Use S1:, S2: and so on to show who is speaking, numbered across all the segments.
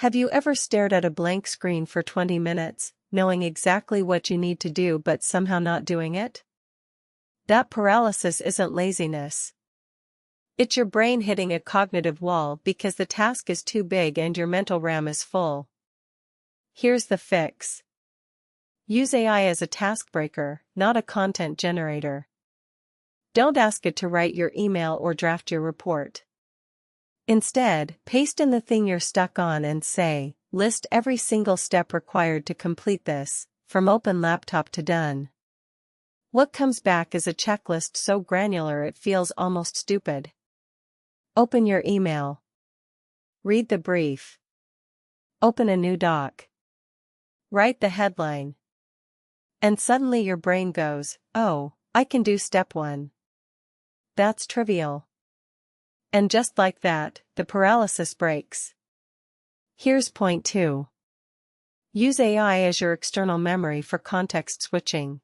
S1: Have you ever stared at a blank screen for 20 minutes, knowing exactly what you need to do but somehow not doing it? That paralysis isn't laziness. It's your brain hitting a cognitive wall because the task is too big and your mental RAM is full. Here's the fix. Use AI as a task breaker, not a content generator. Don't ask it to write your email or draft your report. Instead, paste in the thing you're stuck on and say, list every single step required to complete this, from open laptop to done. What comes back is a checklist so granular it feels almost stupid. Open your email. Read the brief. Open a new doc. Write the headline. And suddenly your brain goes, oh, I can do step 1. That's trivial. And just like that, the paralysis breaks. Here's point 2. Use AI as your external memory for context switching.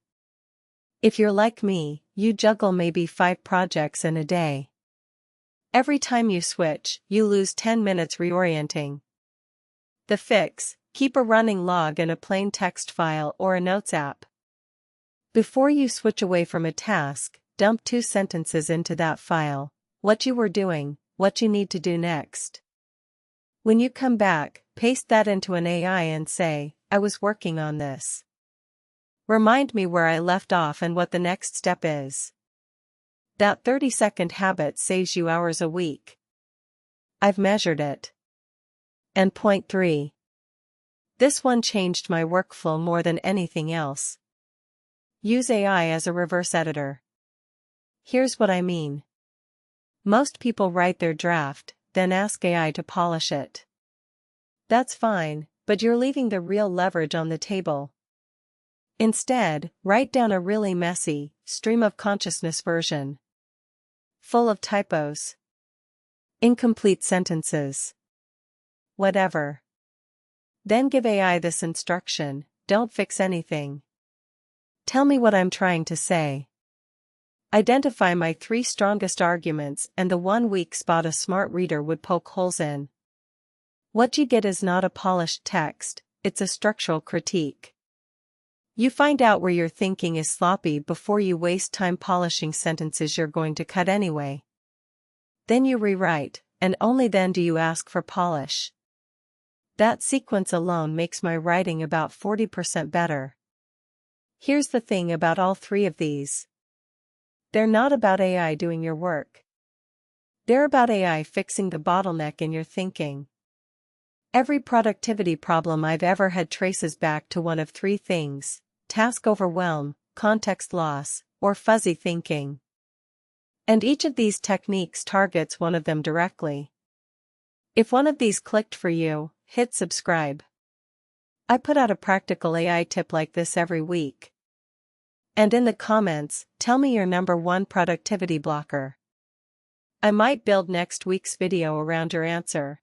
S1: If you're like me, you juggle maybe 5 projects in a day. Every time you switch, you lose 10 minutes reorienting. The fix: keep a running log in a plain text file or a notes app. Before you switch away from a task, dump 2 sentences into that file: what you were doing, what you need to do next. When you come back, paste that into an AI and say, I was working on this. Remind me where I left off and what the next step is. That 30-second habit saves you hours a week. I've measured it. And point 3. This one changed my workflow more than anything else. Use AI as a reverse editor. Here's what I mean. Most people write their draft, then ask AI to polish it. That's fine, but you're leaving the real leverage on the table. Instead, write down a really messy, stream of consciousness version. Full of typos. Incomplete sentences. Whatever. Then give AI this instruction: don't fix anything. Tell me what I'm trying to say. Identify my 3 strongest arguments and the one weak spot a smart reader would poke holes in. What you get is not a polished text, it's a structural critique. You find out where your thinking is sloppy before you waste time polishing sentences you're going to cut anyway. Then you rewrite, and only then do you ask for polish. That sequence alone makes my writing about 40% better. Here's the thing about all 3 of these. They're not about AI doing your work. They're about AI fixing the bottleneck in your thinking. Every productivity problem I've ever had traces back to one of 3 things: task overwhelm, context loss, or fuzzy thinking. And each of these techniques targets one of them directly. If one of these clicked for you, hit subscribe. I put out a practical AI tip like this every week. And in the comments, tell me your number 1 productivity blocker. I might build next week's video around your answer.